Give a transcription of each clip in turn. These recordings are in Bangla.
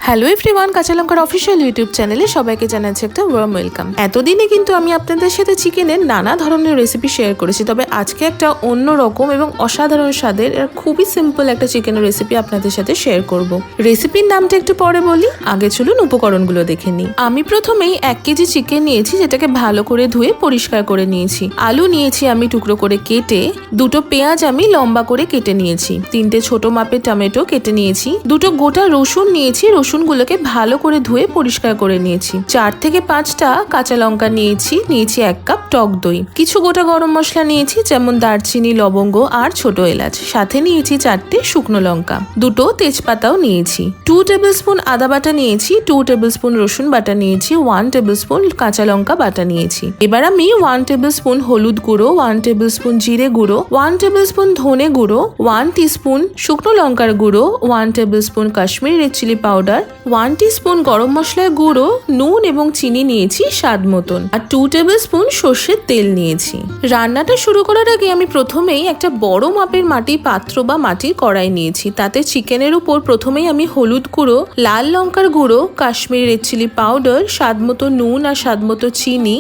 হ্যালো এভরিওয়ান, কাঁচা লঙ্কার অফিসিয়াল ইউটিউব চ্যানেলে সবাইকে জানাচ্ছি একটা ওয়ার্ম ওয়েলকাম। এতদিনে কিন্তু আমি আপনাদের সাথে চিকেনের নানা ধরনের রেসিপি শেয়ার করেছি, তবে আজকে একটা অন্য রকম এবং অসাধারণ স্বাদের খুবই সিম্পল একটা চিকেনের রেসিপি আপনাদের সাথে শেয়ার করব। রেসিপির নামটা একটু পরে বলি, আগে চলুন উপকরণগুলো দেখে নিই। আমি প্রথমেই 1 কেজি চিকেন নিয়েছি, যেটাকে ভালো করে ধুয়ে পরিষ্কার করে নিয়েছি। আলু নিয়েছি আমি টুকরো করে কেটে, 2টো পেঁয়াজ আমি লম্বা করে কেটে নিয়েছি, 3টে ছোট মাপের টমেটো কেটে নিয়েছি, 2টো গোটা রসুন নিয়েছি, রসুনগুলোকে ভালো করে ধুয়ে পরিষ্কার করে নিয়েছি, 4 থেকে 5টা কাঁচা লঙ্কা নিয়েছি 1 কাপ টক দই, কিছু গোটা গরম মশলা নিয়েছি যেমন দারচিনি, লবঙ্গ আর ছোট এলাচ, সাথে নিয়েছি 4টে শুকনো লঙ্কা, 2টো তেজপাতাও নিয়েছি, 2 টেবিল স্পুন আদা বাটা নিয়েছি, 2 টেবিল স্পুন রসুন বাটা নিয়েছি, 1 টেবিল স্পুন কাঁচা লঙ্কা বাটা নিয়েছি। এবার আমি 1 টেবিল স্পুন হলুদ গুঁড়ো, 1 টেবিল স্পুন জিরে গুঁড়ো, 1 টেবিল স্পুন ধনে গুঁড়ো, 1 টিস্পুন শুকনো লঙ্কার গুঁড়ো, 1 tablespoon Kashmiri red chilli powder, 1 teaspoon গরম মশলার গুঁড়ো, নুন এবং চিনি নিয়েছি স্বাদ মতন, আর 2 টেবিল স্পুন সর্ষের তেল নিয়েছি। রান্নাটা শুরু করার আগে আমি প্রথমেই একটা বড় মাপের মাটির পাত্র বা মাটির কড়াই নিয়েছি, তাতে চিকেনের উপর প্রথমেই আমি হলুদ গুঁড়ো, লাল লঙ্কার গুঁড়ো, কাশ্মীরি রেড চিলি পাউডার, স্বাদ মতো নুন আর স্বাদ মতো চিনি,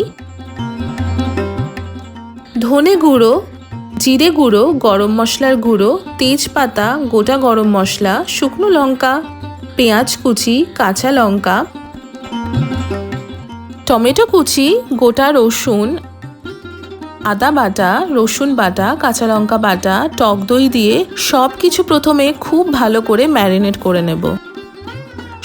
ধনে গুঁড়ো, জিরে গুঁড়ো, গরম মশলার গুঁড়ো, তেজপাতা, গোটা গরম মশলা, শুকনো লঙ্কা, পেঁয়াজ কুচি, কাঁচা লঙ্কা, টমেটো কুচি, গোটা রসুন, আদা বাটা, রসুন বাটা, কাঁচা লঙ্কা বাটা, টক দই দিয়ে সব কিছু প্রথমে খুব ভালো করে ম্যারিনেট করে নেব।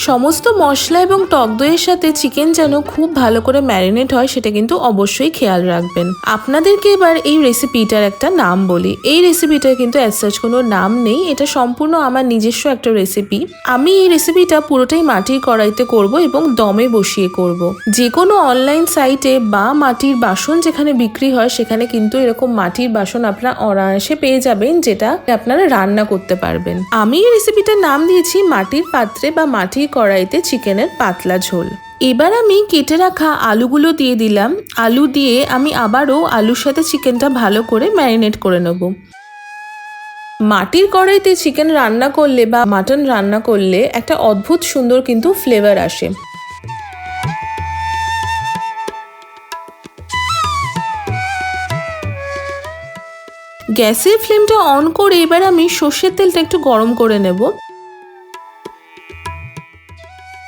সমস্ত মশলা এবং টক দইয়ের সাথে চিকেন যেন খুব ভালো করে ম্যারিনেট হয় সেটা কিন্তু অবশ্যই খেয়াল রাখবেন। আপনাদেরকে এবার এই রেসিপিটার একটা নাম বলি। এই রেসিপিটার কিন্তু অ্যাজ সাচ কোনো নাম নেই, এটা সম্পূর্ণ আমার নিজস্ব একটা রেসিপি। আমি এই রেসিপিটা পুরোটাই মাটির কড়াইতে করব এবং দমে বসিয়ে করব। যে কোনো অনলাইন সাইটে বা মাটির বাসন যেখানে বিক্রি হয় সেখানে কিন্তু এরকম মাটির বাসন আপনারা অনায়াসে পেয়ে যাবেন, যেটা আপনারা রান্না করতে পারবেন। আমি এই রেসিপিটার নাম দিয়েছি মাটির পাত্রে বা মাটির কড়াইতে চিকেনের পাতলা ঝোল। এবার আমি কেটে রাখা আলুগুলো দিয়ে দিলাম। আলু দিয়ে আমি আবারও আলুর সাথে চিকেনটা ভালো করে ম্যারিনেট করে নেব। মাটির কড়াইতে চিকেন রান্না করলে বা মাটন রান্না করলে একটা অদ্ভুত সুন্দর কিন্তু ফ্লেভার আসে। গ্যাসের ফ্লেমটা অন করে এবার আমি সর্ষের তেলটা একটু গরম করে নেব।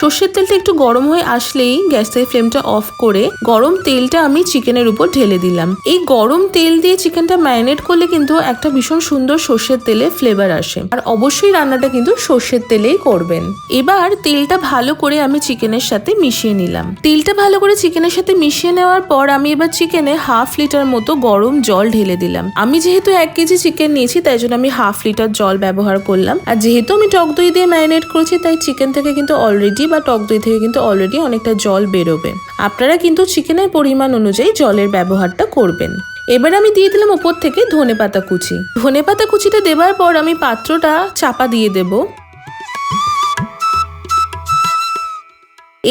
সর্ষের তেলটা একটু গরম হয়ে আসলেই গ্যাসের ফ্লেমটা অফ করে গরম তেলটা আমি চিকেনের উপর ঢেলে দিলাম। এই গরম তেল দিয়ে চিকেনটা ম্যারিনেট করলে কিন্তু একটা ভীষণ সুন্দর সর্ষের তেলে ফ্লেভার আসে, আর অবশ্যই রান্নাটা কিন্তু সর্ষের তেলেই করবেন। এবার তেলটা ভালো করে আমি চিকেনের সাথে মিশিয়ে নিলাম। তেলটা ভালো করে চিকেনের সাথে মিশিয়ে নেওয়ার পর আমি এবার চিকেনে 1/2 লিটার মতো গরম জল ঢেলে দিলাম। আমি যেহেতু 1 কেজি চিকেন নিয়েছি তাই জন্য আমি 1/2 লিটার জল ব্যবহার করলাম, আর যেহেতু আমি টক দই দিয়ে ম্যারিনেট করেছি তাই চিকেন থেকে কিন্তু অলরেডি বা টক দই থেকে কিন্তু অলরেডি অনেকটা জল বেরোবে। আপনারা কিন্তু চিকেনের পরিমাণ অনুযায়ী জলের ব্যবহারটা করবেন। এবার আমি দিয়ে দিলাম উপর থেকে ধনেপাতা কুচি। ধনেপাতা কুচিটা দেওয়ার পর আমি পাত্রটা চাপা দিয়ে দেব।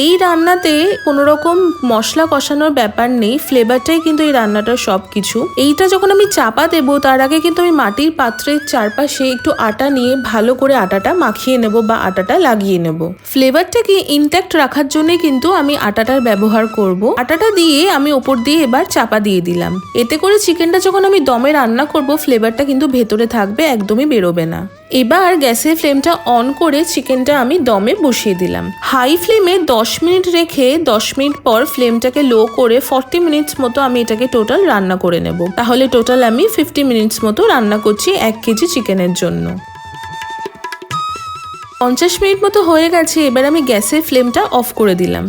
এই রান্নাতে কোনো রকম মশলা কষানোর ব্যাপার নেই, ফ্লেভারটাই কিন্তু এই রান্নাটার সব কিছু। এইটা যখন আমি চাপা দেবো তার আগে কিন্তু আমি মাটির পাত্রের চারপাশে একটু আটা নিয়ে ভালো করে আটাটা মাখিয়ে নেব বা আটাটা লাগিয়ে নেব। ফ্লেভারটাকে ইনট্যাক্ট রাখার জন্য কিন্তু আমি আটাটার ব্যবহার করব। আটাটা দিয়ে আমি ওপর দিয়ে এবার চাপা দিয়ে দিলাম। এতে করে চিকেনটা যখন আমি দমে রান্না করব ফ্লেভারটা কিন্তু ভেতরে থাকবে, একদমই বেরোবে না। এবার গ্যাসের ফ্লেমটা অন করে চিকেনটা আমি দমে বসিয়ে দিলাম। হাই ফ্লেমে 10 মিনিট রেখে 10 মিনিট পর ফ্লেমটাকে লো করে 40 মিনিটস মতো আমি এটাকে টোটাল রান্না করে নেব। তাহলে টোটাল আমি 50 মিনিটস মতো রান্না করছি 1 কেজি চিকেনের জন্য। 50 মিনিট মতো হয়ে গেছে। এবার আমি গ্যাসের ফ্লেমটা অফ করে দিলাম।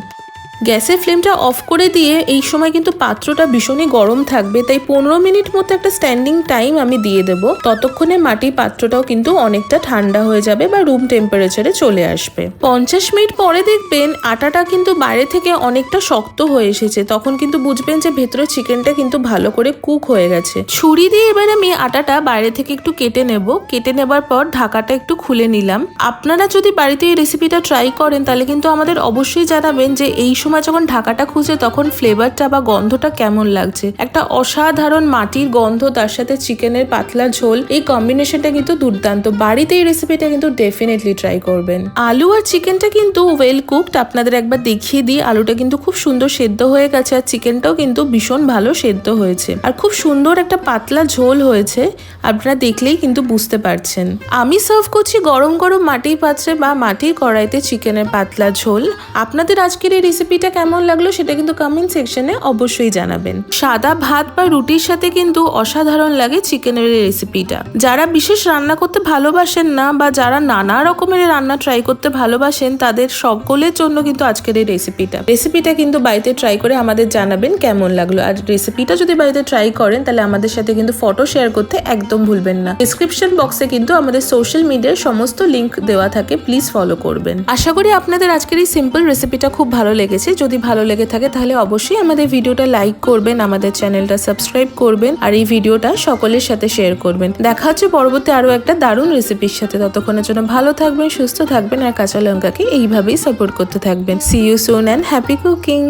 গ্যাসের ফ্লেমটা অফ করে দিয়ে এই সময় কিন্তু পাত্রটা ভীষণই গরম থাকবে, তাই 15 মিনিট মতো একটা স্ট্যান্ডিং টাইম আমি দিয়ে দেব। ততক্ষণে মাটির পাত্রটাও কিন্তু অনেকটা ঠান্ডা হয়ে যাবে বা রুম টেম্পারেচারে চলে আসবে। 50 মিনিট পরে দেখবেন আটাটা কিন্তু বাইরে থেকে অনেকটা শক্ত হয়ে এসেছে, তখন কিন্তু বুঝবেন যে ভেতরে চিকেনটা কিন্তু ভালো করে কুক হয়ে গেছে। ছুরি দিয়ে এবার আমি আটাটা বাইরে থেকে একটু কেটে নেব। কেটে নেবার পর ঢাকাটা একটু খুলে নিলাম। আপনারা যদি বাড়িতে এই রেসিপিটা ট্রাই করেন তাহলে কিন্তু আমাদের অবশ্যই জানাবেন যে এই সময় সময় যখন ঢাকাটা খুঁজে তখন ফ্লেভারটা বা গন্ধটা কেমন লাগছে। একটা অসাধারণ মাটির গন্ধ, তার সাথে চিকেনের পাতলা ঝোল, এই কম্বিনেশনটা কিন্তু দুর্দান্ত। বাড়িতে এই রেসিপিটা কিন্তু ডেফিনেটলি ট্রাই করবেন। আলু আর চিকেনটা কিন্তু ওয়েল কুকড, আপনাদের একবার দেখিয়ে দিই। আলুটা কিন্তু খুব সুন্দর সেদ্ধ হয়ে গেছে আর চিকেনটাও কিন্তু ভীষণ ভালো সেদ্ধ হয়েছে আর খুব সুন্দর একটা পাতলা ঝোল হয়েছে, আপনারা দেখলেই কিন্তু বুঝতে পারছেন। আমি সার্ভ করছি গরম গরম মাটির পাত্রে বা মাটির কড়াইতে চিকেনের পাতলা ঝোল। আপনাদের আজকের এই রেসিপিটা কেমন লাগলো সেটা কিন্তু কমেন্ট সেকশনে অবশ্যই জানাবেন। সাদা ভাত বা রুটির সাথে কিন্তু অসাধারণ লাগে চিকেনের এই রেসিপিটা। যারা বিশেষ রান্না করতে ভালোবাসেন না বা যারা নানা রকমের রান্না ট্রাই করতে ভালোবাসেন, তাদের সকলের জন্য কিন্তু আজকের এই রেসিপিটা কিন্তু বাড়িতে ট্রাই করে আমাদের জানাবেন কেমন লাগলো। আর রেসিপিটা যদি বাড়িতে ট্রাই করেন তাহলে আমাদের সাথে কিন্তু ফটো শেয়ার করতে একদম ভুলবেন না। ডেসক্রিপশন বক্সে কিন্তু আমাদের সোশ্যাল মিডিয়ার সমস্ত লিংক দেওয়া থাকে, প্লিজ ফলো করবেন। আশা করি আপনাদের আজকের এই সিম্পল রেসিপিটা খুব ভালো লেগেছে। যদি ভালো লেগে থাকে তাহলে অবশ্যই আমাদের ভিডিওটা লাইক করবেন, আমাদের চ্যানেলটা সাবস্ক্রাইব করবেন আর এই ভিডিওটা সকলের সাথে শেয়ার করবেন। দেখা হচ্ছে পরবর্তী আরো একটা দারুণ রেসিপির সাথে। ততক্ষণের জন্য ভালো থাকবেন, সুস্থ থাকবেন আর কাঁচা লঙ্কাকে এইভাবেই সাপোর্ট করতে থাকবেন। See you soon and happy cooking.